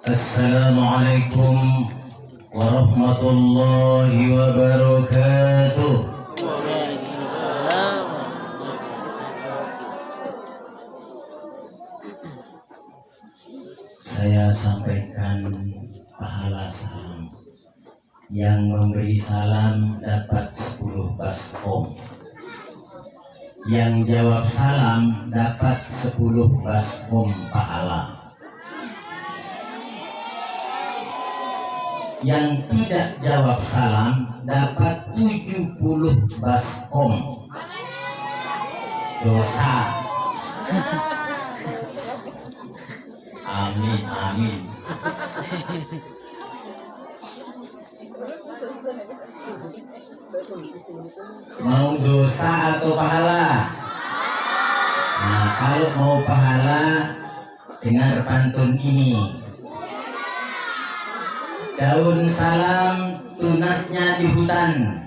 Assalamualaikum warahmatullahi wabarakatuh. Waalaikumsalam. Saya sampaikan pahala salam. Yang memberi salam dapat 10 baskom. Yang jawab salam dapat 10 baskom pahala. Yang tidak jawab salam dapat 70 baskom dosa. Amin amin. Mau dosa atau pahala? Nah, kalau mau pahala, dengar pantun ini. Daun salam tunasnya di hutan.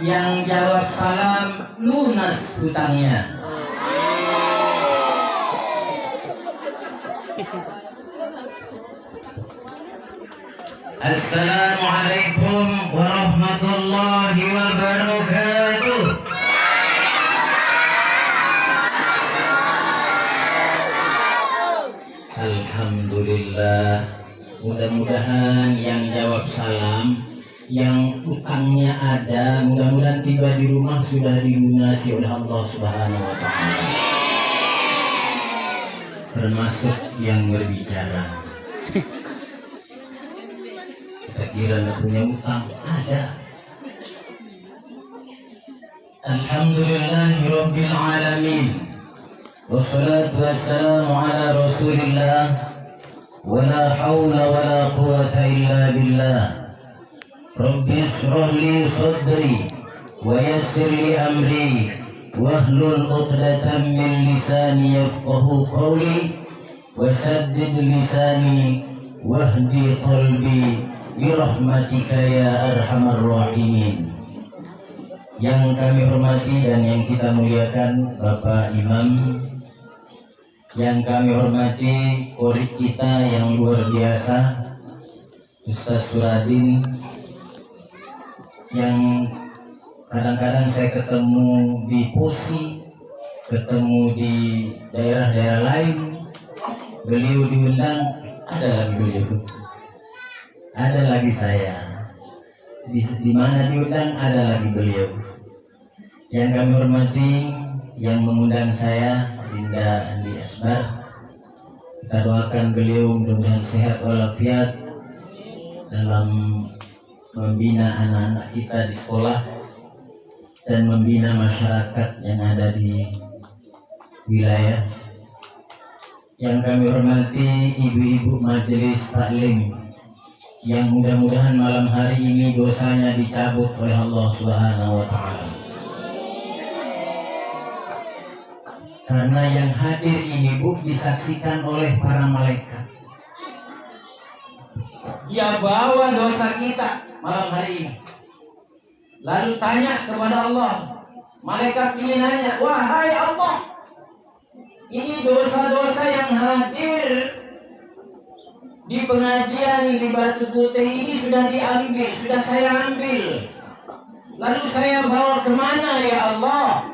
Yang jawab salam lunas hutangnya. Assalamualaikum warahmatullahi wabarakatuh. Alhamdulillah. Mudah-mudahan yang jawab salam, yang utangnya ada, mudah-mudahan tiba di rumah sudah dilunasi oleh Allah Subhanahu wa Ta'ala. Termasuk yang berbicara. Kita kira nggak punya utang, ada. Alhamdulillahirabbil alamin. Wassalatu wassalamu ala Rasulillah. ولا حول ولا قوة إلا بالله رب اشرح لي صدري ويسر لي أمري واحلل عقدة من لساني يفقه قولي وسدد لساني واهدي قلبي برحمتك يا أرحم الراحمين. Yang kami hormati dan yang kita muliakan Bapak Imam, yang kami hormati korik kita yang luar biasa Ustaz Suradin, yang kadang-kadang saya ketemu di Posi, ketemu di daerah-daerah lain, beliau diundang, ada lagi beliau, ada lagi saya, di mana diundang ada lagi beliau. Yang kami hormati, yang mengundang saya Dinda Andi Asbar, kita doakan beliau mudah-mudahan sehat walafiat dalam membina anak-anak kita di sekolah dan membina masyarakat yang ada di wilayah. Yang kami hormati ibu-ibu majelis taklim, yang mudah-mudahan malam hari ini dosanya dicabut oleh Allah Subhanahu wa Ta'ala. Karena yang hadir ini Bu disaksikan oleh para malaikat. Dia bawa dosa kita malam hari ini. Lalu tanya kepada Allah. Malaikat ini nanya, wahai Allah, ini dosa-dosa yang hadir di pengajian di Batu Putih ini sudah diambil, sudah saya ambil. Lalu saya bawa kemana ya Allah?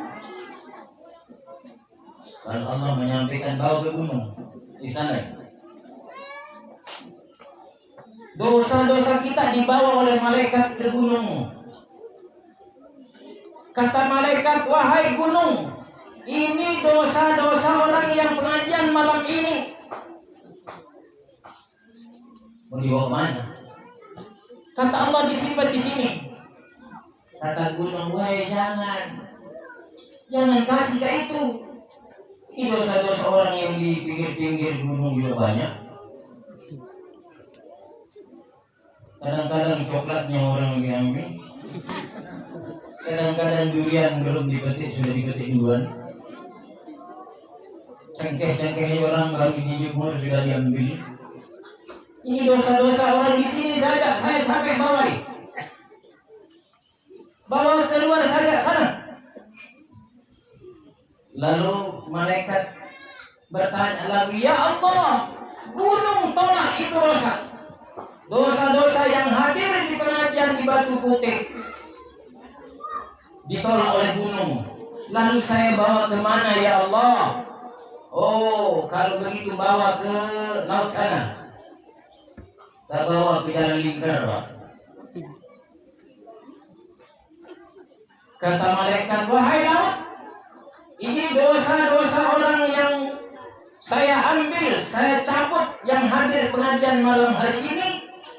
Lalu Allah menyampaikan bawa ke gunung di sana. Dosa-dosa kita dibawa oleh malaikat ke gunung. Kata malaikat, wahai gunung, ini dosa-dosa orang yang pengajian malam ini. Mau dibawa mana? Kata Allah, disimpan di sini. Kata gunung, wahai jangan kasih ke itu. Ini dosa-dosa orang yang di pinggir-pinggir gunung juga banyak. Kadang-kadang coklatnya orang diambil, kadang-kadang durian belum dipetik sudah dipetik duluan. Cengkeh-cengkehnya orang baru dijemur sudah diambil. Ini dosa-dosa orang di sini saja, saya capek bawa nih. Bawa keluar saja sana. Lalu malaikat bertanya lagi, ya Allah, gunung tolak itu dosa. Dosa-dosa yang hadir di pengajian di Batu Putih ditolak oleh gunung. Lalu saya bawa kemana ya Allah? Oh, kalau begitu bawa ke laut sana. Tak bawa ke jalan lingkar, Pak. Kata malaikat, wahai laut, ini dosa-dosa orang yang saya ambil, saya cabut yang hadir pengajian malam hari ini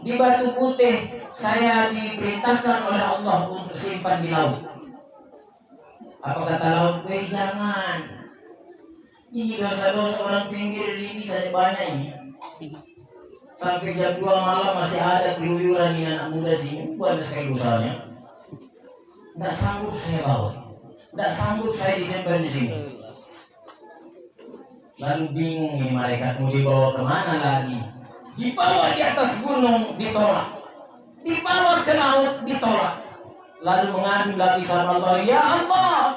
di Batu Putih. Saya diperintahkan oleh Allah untuk simpan di laut. Apa kata laut? Jangan. Ini dosa-dosa orang pinggir ini saya banyak ini. Sampai jam 2 malam masih ada keluyuran ini anak muda sini. Bukan sekali dosanya. Tidak sanggup saya bawa. Tidak sanggup saya disimpan di sini. Lalu bingung ini mereka mau dibawa kemana lagi? Dibawa di atas gunung ditolak. Dibawa ke laut ditolak. Lalu mengadu lagi sama Allah, ya Allah,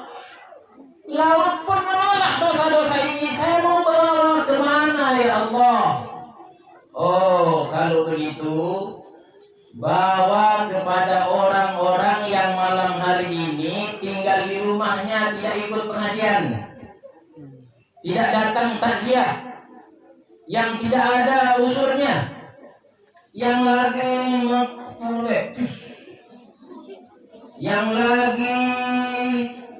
laut pun menolak dosa-dosa ini. Saya mau bawa kemana ya Allah? Oh, kalau begitu bawa kepada orang-orang yang malam hari ini tinggal di rumahnya, tidak ikut pengajian, tidak datang takziah, yang tidak ada usurnya, yang lagi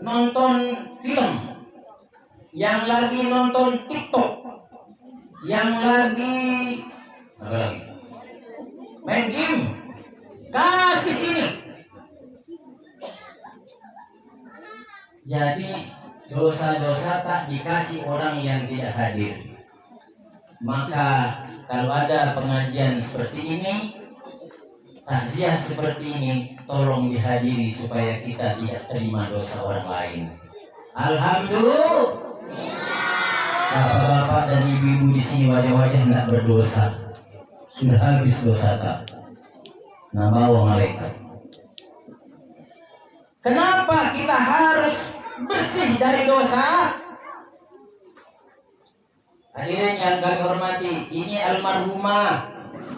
nonton film, yang lagi nonton TikTok, yang lagi apa lagi? Main game. Kasih ini. Jadi dosa-dosa tak dikasih orang yang tidak hadir. Maka kalau ada pengajian seperti ini, takziah seperti ini, tolong dihadiri supaya kita tidak terima dosa orang lain. Alhamdulillah. Bapak-bapak dan ibu-ibu di sini wajah-wajah tidak berdosa. Sudah habis dosa tak? Nah, bawa malaikat. Kenapa kita harus bersih dari dosa? Hadirin yang kami hormati, ini almarhumah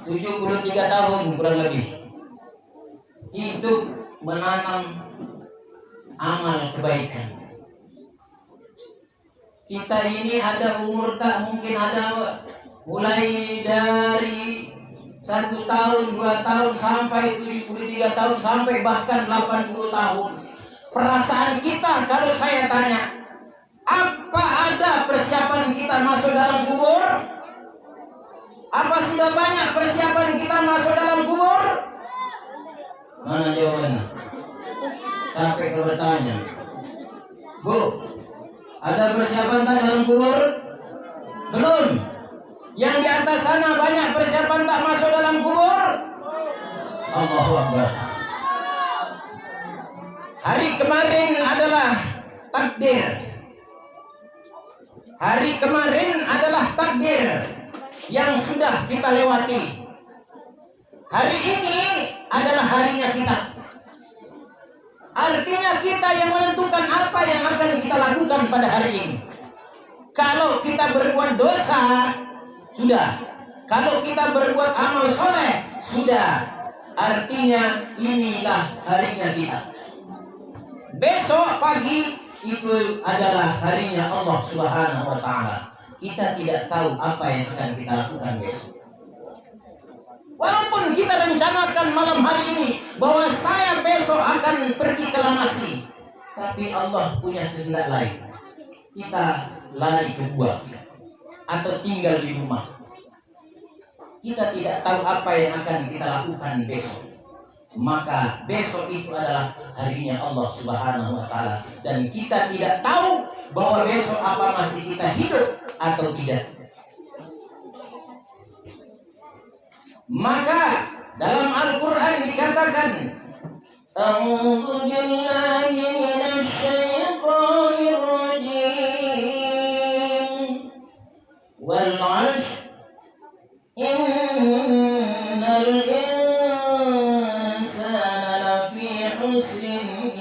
73 tahun kurang lebih. Hidup menanam amal kebaikan. Kita ini ada umur tak mungkin ada mulai dari 1 tahun, 2 tahun sampai 73 tahun sampai bahkan 80 tahun. Perasaan kita kalau saya tanya, apa ada persiapan kita masuk dalam kubur? Apa sudah banyak persiapan kita masuk dalam kubur? Mana jawabannya? Sampai ke bertanya. Bu, ada persiapan tak dalam kubur? Belum. Yang di atas sana banyak persiapan tak masuk dalam kubur? Allahu Akbar. Hari kemarin adalah takdir. Hari kemarin adalah takdir yang sudah kita lewati. Hari ini adalah harinya kita. Artinya kita yang menentukan apa yang akan kita lakukan pada hari ini. Kalau kita berbuat dosa, sudah. Kalau kita berbuat amal soleh, sudah. Artinya inilah harinya kita. Besok pagi itu adalah harinya Allah Subhanahu wa Ta'ala. Kita tidak tahu apa yang akan kita lakukan besok. Walaupun kita rencanakan malam hari ini bahwa saya besok akan pergi ke Lamasi, tapi Allah punya kehendak lain. Kita lari ke buah atau tinggal di rumah. Kita tidak tahu apa yang akan kita lakukan besok. Maka besok itu adalah harinya Allah Subhanahu wa Ta'ala, dan kita tidak tahu bahwa besok apa masih kita hidup atau tidak. Maka dalam Al-Quran dikatakan, A'udzu billahi minasy syaithanir rajim. Wal 'ashr innal insana lafi husrin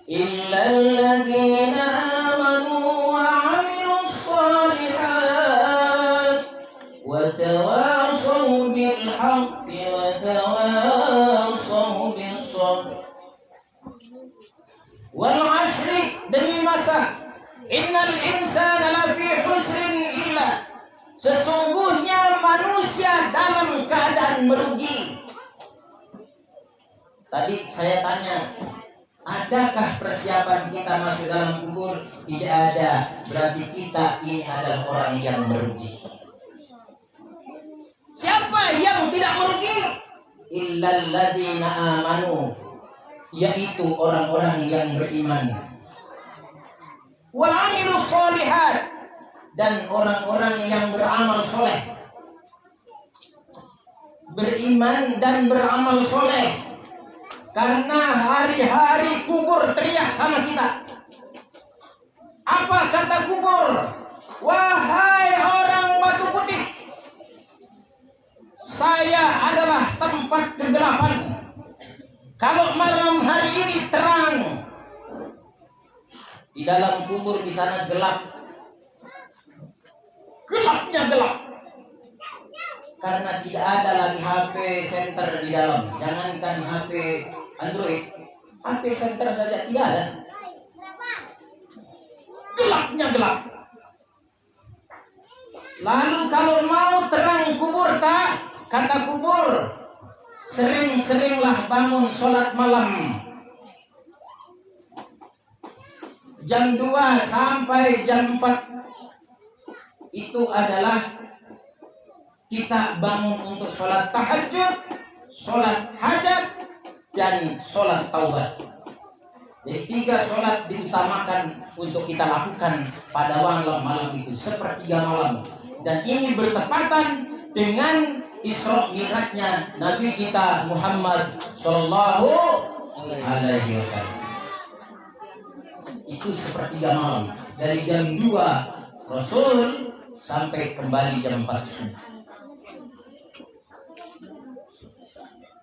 illa alladhina amanu wa 'amilus shalihat وتواصوا بالحق وتواصوا بالصبر والعشر demi masa innal insana lafi husrin illa sesungguhnya manusia dalam keadaan merugi. Tadi saya tanya, adakah persiapan kita masuk dalam kubur? Tidak ada. Berarti kita ini adalah orang yang merugi. Siapa yang tidak merugi? Illal ladzina amanu, yaitu orang-orang yang beriman. Wa amilus sholihat, dan orang-orang yang beramal soleh. Beriman dan beramal soleh. Karena hari-hari kubur teriak sama kita. Apa kata kubur? Wahai orang batu putih, saya adalah tempat kegelapan. Kalau malam hari ini terang, di dalam kubur di sana gelap. Gelapnya gelap. Karena tidak ada lagi HP center di dalam. Jangankan HP Android, HP center saja tidak ada. Gelapnya gelap. Lalu kalau mau terang kubur tak? Kata kubur, sering-seringlah bangun sholat malam. Jam 2 sampai jam 4 itu adalah kita bangun untuk sholat tahajud, sholat hajat, dan sholat taubat. Jadi 3 sholat diutamakan untuk kita lakukan pada malam itu, sepertiga malam. Dan ini bertepatan dengan Isra Mi'rajnya Nabi kita Muhammad Sallallahu Alaihi Wasallam. Itu sepertiga malam, dari jam 2 Rasul sampai kembali jam 4 subuh.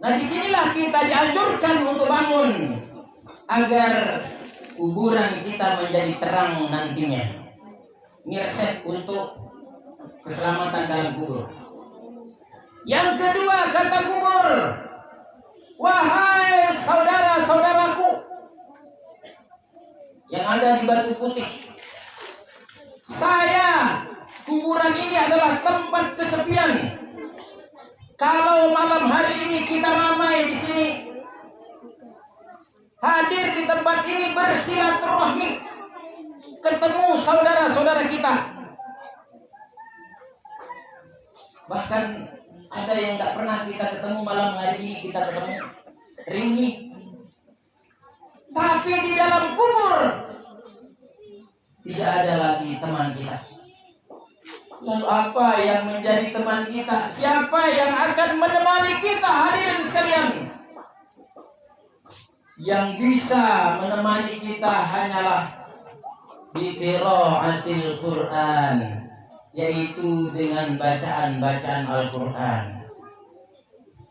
Nah, disinilah kita dianjurkan untuk bangun agar kuburan kita menjadi terang nantinya. Ini resep untuk keselamatan dalam kubur. Yang kedua, kata kubur, wahai saudara-saudaraku yang ada di Batu Putih, saya, kuburan ini adalah tempat kesepian. Kalau malam hari ini kita ramai di sini, hadir di tempat ini bersilaturahmi, ketemu saudara-saudara kita. Bahkan ada yang tidak pernah kita ketemu, malam hari ini kita ketemu, reuni. Tapi di dalam kubur tidak ada lagi teman kita. Lalu apa yang menjadi teman kita? Siapa yang akan menemani kita, hadirin sekalian? Yang bisa menemani kita hanyalah biqiraatil Quran, yaitu dengan bacaan-bacaan Al-Quran.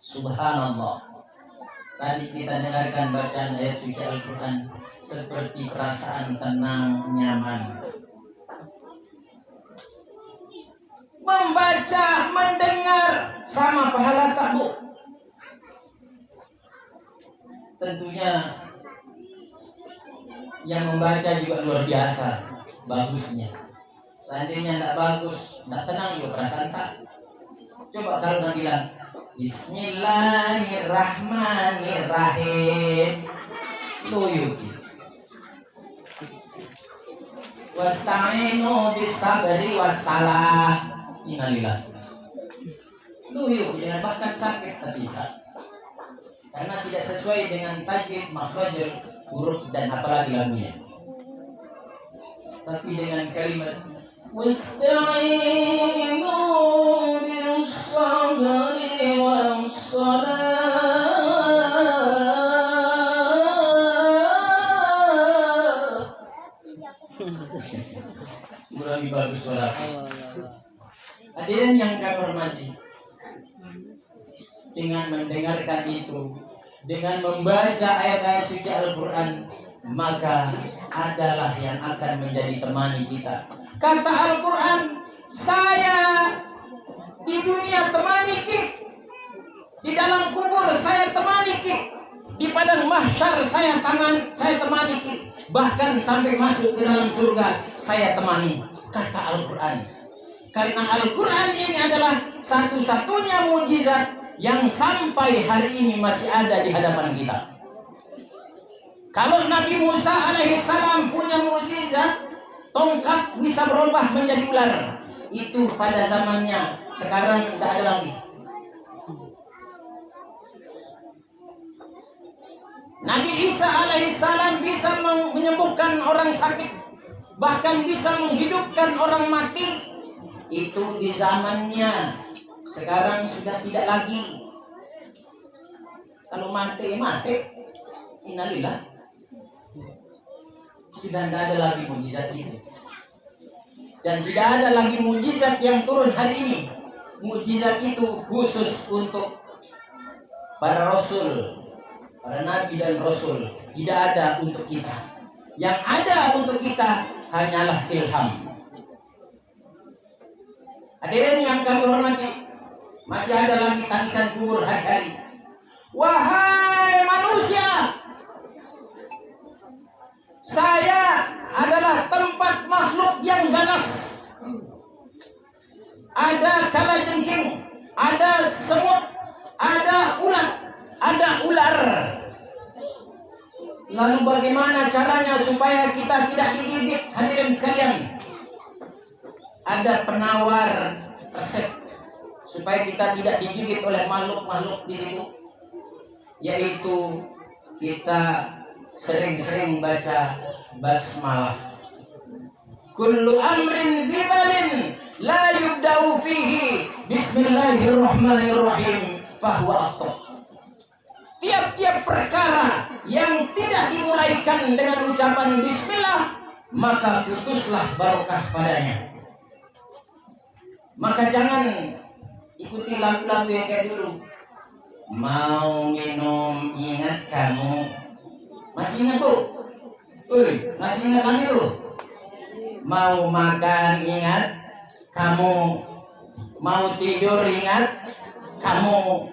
Subhanallah. Tadi kita dengarkan bacaan ayat suci Al-Quran, seperti perasaan tenang, nyaman. Membaca, mendengar, sama pahala tak, Bu? Tentunya yang membaca juga luar biasa bagusnya. Seandainya tidak bagus, tidak tenang juga perasaan tak. Coba kalau nak bilang Bismillahirrahmanirrahim, luyuki. Wasta'inu bisabri wassalah. Innalillah. Luyuk dengan bakat sakit tidak, karena tidak sesuai dengan tajwid, makhraj, huruf dan apalagi lagunya. Tapi dengan kalimat wasta'inu bis-sabri was-salah. Lebih bagus suara. Hadirin yang kami hormati, dengan mendengarkan itu, dengan membaca ayat-ayat suci Al-Quran, maka adalah yang akan menjadi temani kita. Kata Al-Quran, saya di dunia Di dalam kubur saya temani ki. Di padang mahsyar saya temani ki. Bahkan sampai masuk ke dalam surga saya temani. Kata Al-Quran. Karena Al-Quran ini adalah satu-satunya mujizat yang sampai hari ini masih ada di hadapan kita. Kalau Nabi Musa alaihissalam punya mujizat, tongkat bisa berubah menjadi ular. Itu pada zamannya, sekarang tidak ada lagi. Nabi Isa alaihissalam bisa menyembuhkan orang sakit, bahkan bisa menghidupkan orang mati. Itu di zamannya. Sekarang sudah tidak lagi. Kalau mati. Innalillah. Sudah tidak ada lagi mujizat itu. Dan tidak ada lagi mujizat yang turun hari ini. Mujizat itu khusus untuk para rasul, para nabi dan rasul. Tidak ada untuk kita. Yang ada untuk kita hanyalah ilham. Hadirin yang kami hormati, masih ada lagi tangisan kubur hari-hari. Wahai manusia, saya adalah tempat makhluk yang ganas. Ada kalajengking, ada semut, ada ulat, ada ular. Lalu bagaimana caranya supaya kita tidak digigit, hadirin sekalian? Ada penawar resep supaya kita tidak digigit oleh makhluk-makhluk di situ, yaitu kita sering-sering baca basmalah. Kullu amrin dzibalin la yubda'u fihi bismillahirrahmanirrahim fahuwa akhtar. Tiap-tiap perkara yang tidak dimulaikan dengan ucapan bismillah, maka putuslah barokah padanya. Maka jangan ikuti lagu-lagu yang kayak dulu. Mau minum ingat kamu. Masih ingat bu? Masih ingat lagi tuh? Mau makan ingat kamu. Mau tidur ingat kamu.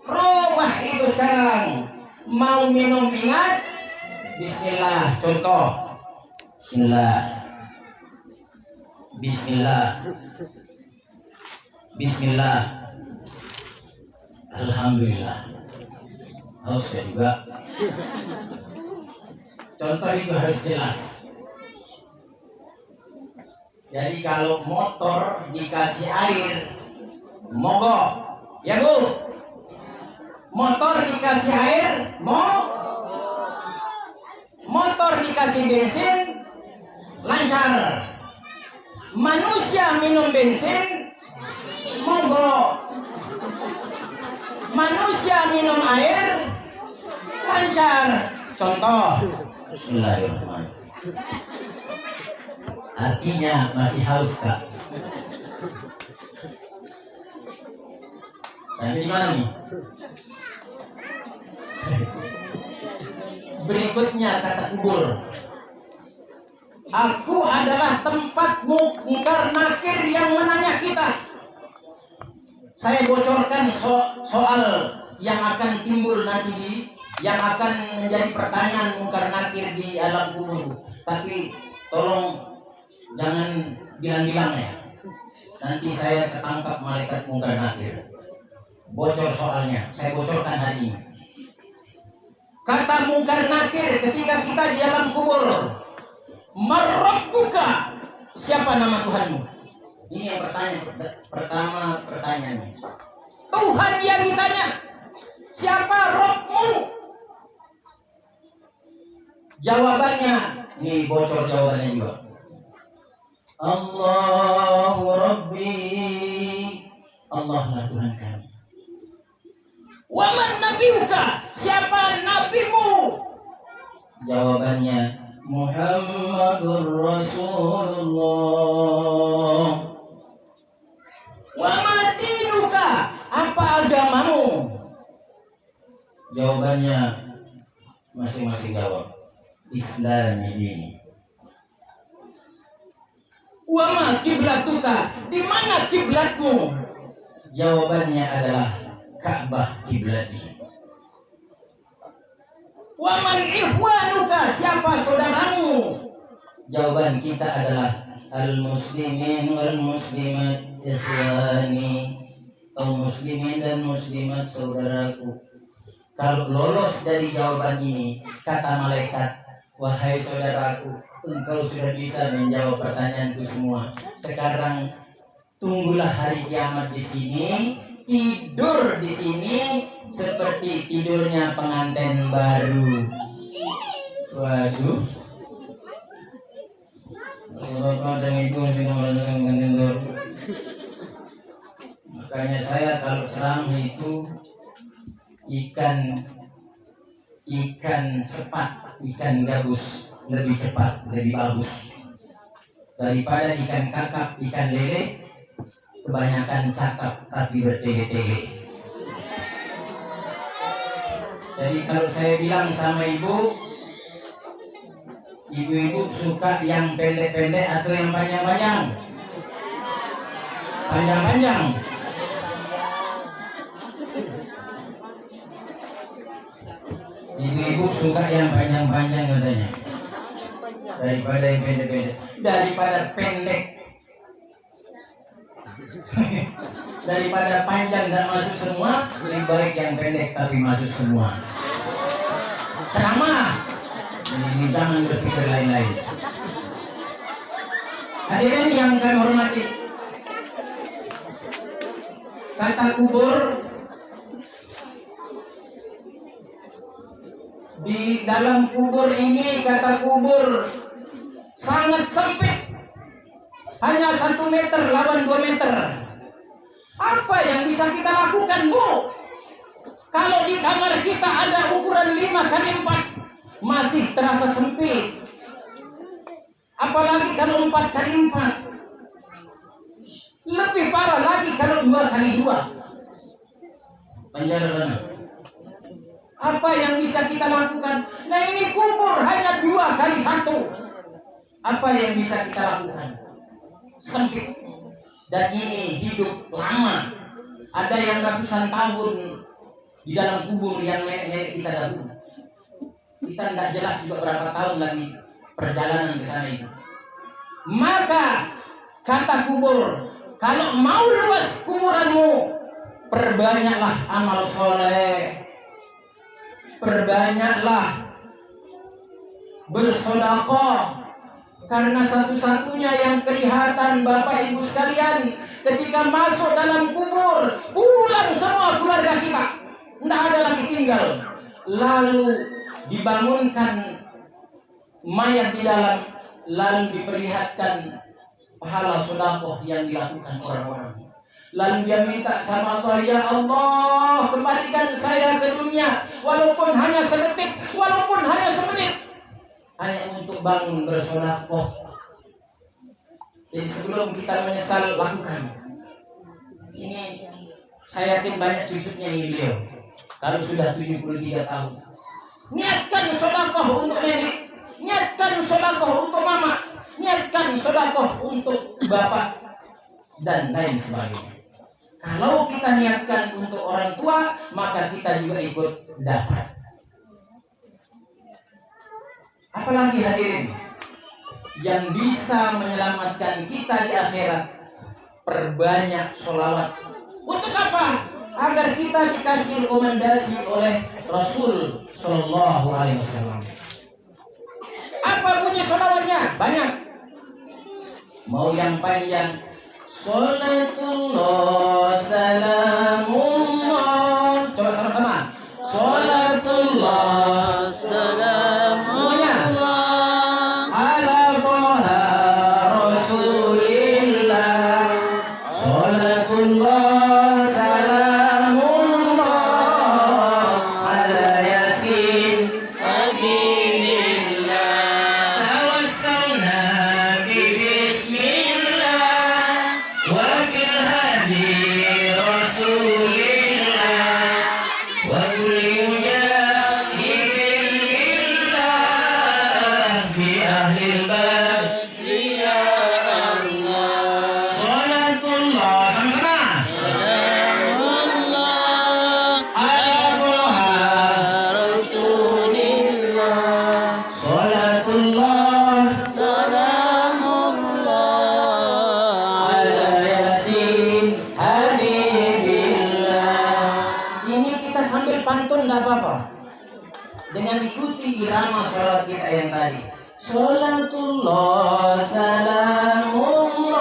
Rubah itu sekarang. Mau minum ingat bismillah. Contoh. Bismillah. Bismillah. Alhamdulillah. Harus juga. Contoh itu harus jelas. Jadi kalau motor dikasih air, mogok. Ya bu? Motor dikasih air, motor dikasih bensin, lancar. Manusia minum bensin, mogok. Manusia minum air, lancar. Contoh. Bismillahirrahmanirrahim. Artinya masih haus kak. Sampai di mana nih? Berikutnya kata kubur. Aku adalah tempat mungkar nakir yang menanya kita. Saya bocorkan soal yang akan timbul nanti yang akan menjadi pertanyaan mungkar nakir di alam kubur. Tapi tolong jangan bilang-bilang ya. Nanti saya ketangkap malaikat mungkar nakir. Bocor soalnya, saya bocorkan hari ini. Kata mungkar nakir ketika kita di dalam kubur. Marrabbuka, siapa nama Tuhanmu? Ini yang pertama pertanyaannya. Tuhan yang ditanya, siapa Rabbmu? Jawabannya, nih bocor jawabannya juga. Allahu Rabbi, Allah lah Tuhan kami. Wa man nabiyuka, siapa nabimu? Jawabannya, Muhammadur Rasulullah. Wa ma dinuka, apa agamamu? Jawabannya masing-masing jawab, Islam ini. Wa ma kiblatuka, di mana kiblatmu? Jawabannya adalah Ka'bah kiblatnya. Wa man ihwanuka, siapa saudaramu? Jawaban kita adalah al-muslimin wal muslimat ikhwani, kaum muslimin dan muslimat saudaraku. Kalau lolos dari jawaban ini, kata malaikat, wahai saudaraku, engkau sudah bisa menjawab pertanyaanku semua. Sekarang tunggulah hari kiamat di sini, tidur di sini seperti tidurnya pengantin baru. Waduh. Makanya saya kalau ceramah itu ikan sepat, ikan gabus lebih cepat, lebih bagus daripada ikan kakap, ikan lele kebanyakan cakap tapi bertele-tele. Jadi kalau saya bilang sama ibu-ibu suka yang pendek-pendek atau yang panjang-panjang? Panjang-panjang. Ibu-ibu suka yang panjang-panjang katanya, daripada yang pendek-pendek. Daripada pendek, daripada panjang dan masuk semua, lebih baik yang pendek tapi masuk semua. Ceramah. Ini jangan berpikir lain-lain. Hadirin yang kami hormati, kata kubur di dalam kubur ini, kata kubur sangat sempit, hanya 1 meter lawan 2 meter. Apa yang bisa kita lakukan, Bu? Kalau di kamar kita ada ukuran 5x4 masih terasa sempit, apalagi kalau 4x4. Lebih parah lagi kalau 2x2. Penjara sana. Apa yang bisa kita lakukan? Nah, ini kubur hanya 2x1. Apa yang bisa kita lakukan? Sempit. Dan ini hidup lama. Ada yang ratusan tahun di dalam kubur yang nenek-nenek kita dahulu. Kita tidak jelas juga berapa tahun lagi perjalanan ke sana itu. Maka kata kubur, kalau mau luas kuburanmu, perbanyaklah amal soleh, perbanyaklah bersedekah, karena satu-satunya yang kelihatan Bapak Ibu sekalian ketika masuk dalam kubur, pulang semua keluarga kita, tidak ada lagi tinggal. Lalu dibangunkan mayat di dalam, lalu diperlihatkan pahala sedekah yang dilakukan orang-orang. Lalu dia minta sama Allah, ya Allah, kembalikan saya ke dunia, walaupun hanya sedetik, walaupun hanya semenit, hanya untuk bangun bersedekah. Jadi sebelum kita menyesal, lakukan. Ini saya yakin banyak cucunya ini beliau. Kalau sudah 73 tahun, niatkan sedekah untuk nenek, niatkan sedekah untuk mama, niatkan sedekah untuk bapak dan lain sebagainya. Kalau kita niatkan untuk orang tua, maka kita juga ikut dapat. Apalagi hadirin yang bisa menyelamatkan kita di akhirat, perbanyak sholawat. Untuk apa? Agar kita dikasih rekomendasi oleh Rasul Sallallahu Alaihi Wasallam. Apa bunyi sholawatnya? Banyak. Mau yang panjang, Sholatullah salamullah. Coba sama-sama. Sholatullah salamullah ala Toha Rasulillah. Sholatullah salamullah ala Yasin Abilillah. Tawassalna bismillah wa bil hadi Rasulillah wa kulli mujahidin billah bi ahlil badri ya Allah. Sholatullah sama-sama. Sholatullah nggak apa-apa. Dengan ikuti irama sholat kita yang tadi. Sholatullah salamullah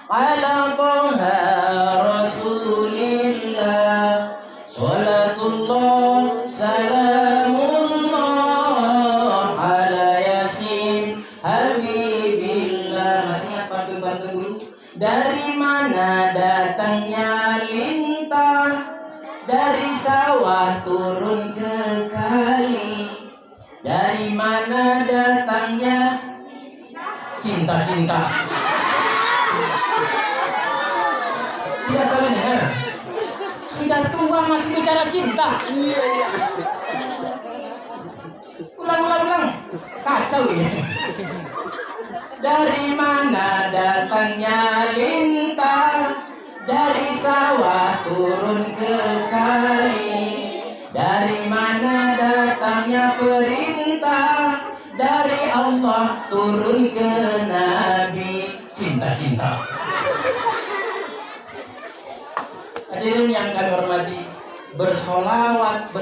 ala toha rasulillah. Sholatullah salamullah ala yasin habibillah. Masih ingat pantun-pantun dulu? Dari mana datangnya lintah, dari sawah turun ke kali. Dari mana datangnya cinta-cinta? Tidak salah dengar. Sudah tua masih bicara cinta. Ulang. Kacau ini. Dari mana datangnya lintah, dari sawah turun ke kali. Dari mana datangnya perintah, dari Allah turun ke Nabi. Cinta-cinta. Hadirin yang kami hormati, bersolawat.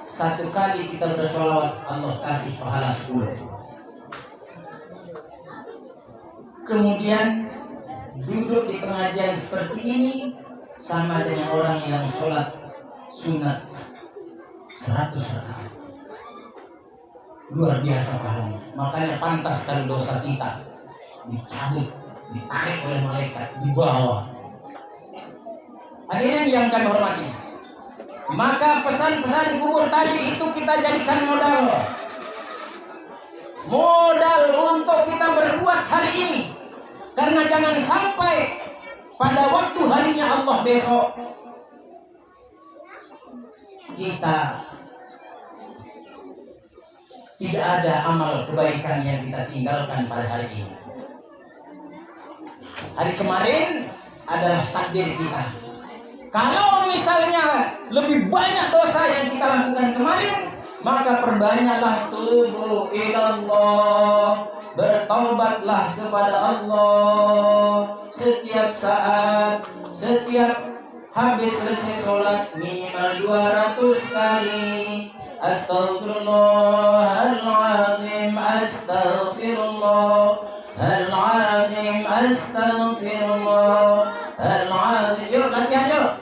Satu kali kita bersolawat, Allah kasih pahala 10. Kemudian duduk di pengajian seperti ini sama dengan orang yang sholat sunat 100 rakaat. Luar biasa pahalanya. Makanya pantas kalau dosa kita dicabut, ditarik oleh malaikat, dibawa. Hadirin yang kami hormati, maka pesan-pesan kubur tadi itu kita jadikan modal untuk kita berbuat hari ini. Karena jangan sampai pada waktu harinya Allah besok kita tidak ada amal kebaikan yang kita tinggalkan pada hari ini. Hari kemarin adalah takdir kita. Kalau misalnya lebih banyak dosa yang kita lakukan kemarin, maka perbanyaklah tubuh ilallah. Bertaubatlah kepada Allah setiap saat, setiap habis selesai sholat minimal 200 kali. Astaghfirullahaladzim, astaghfirullahaladzim, astaghfirullahaladzim. Yuk latihan yuk.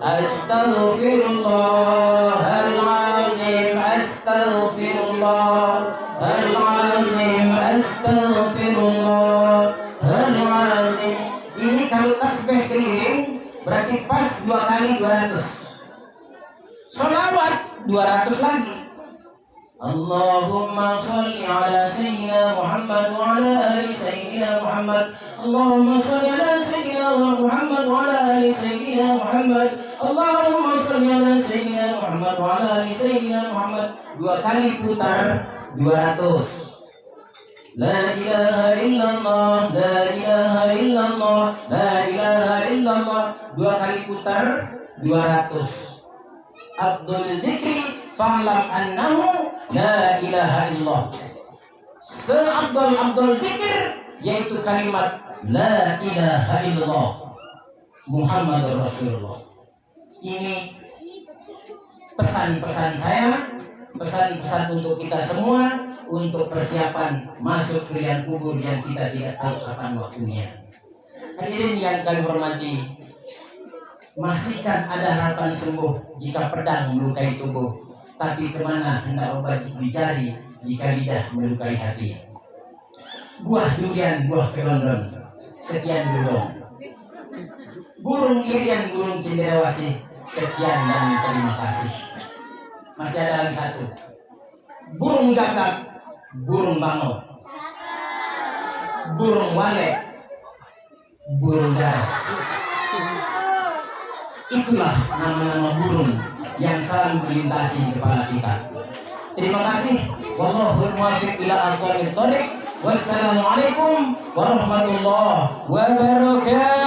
Astaghfirullahaladzim, astaghfirullahaladzim, astaghfirullahaladzim. Ini kalau tasbih keliling berarti pas 2 kali 200. Sholawat 200 lagi. Allahumma sholli ala sayyidina Muhammad wa ala ali sayyidina Muhammad. Allahumma sholli ala sayyidina Muhammad wa ala ali sayyidina Muhammad. Allahumma sholli ala sayyidina Muhammad wa ala ali sayyidina Muhammad. 2 kali putar 200. La ilaha illallah, la ilaha illallah, la ilaha illallah. 2 kali putar 200. Abdul Dzikri fa'lam annahu la ilaha illallah. Seabdul zikir yaitu kalimat la ilaha illallah Muhammadur Rasulullah. Ini pesan-pesan saya, pesan-pesan untuk kita semua, untuk persiapan masuk ke liang kubur yang kita tidak tahu kapan waktunya. Hadirin yang kami hormati, masihkan ada harapan sembuh jika pedang melukai tubuh, tapi kemana hendak obat dicari jika lidah melukai hati. Buah durian, buah kelondron, sekian dulu. Burung irian, burung cendrawasih, sekian dan terima kasih. Masih ada lagi satu. Burung gagak, burung bangau, burung walet, burung darah. Itulah nama-nama burung yang selalu melintasi kepala kita. Terima kasih. Wallahul muwaffiq ila aqwamit thoriq. Wassalamualaikum warahmatullahi wabarakatuh.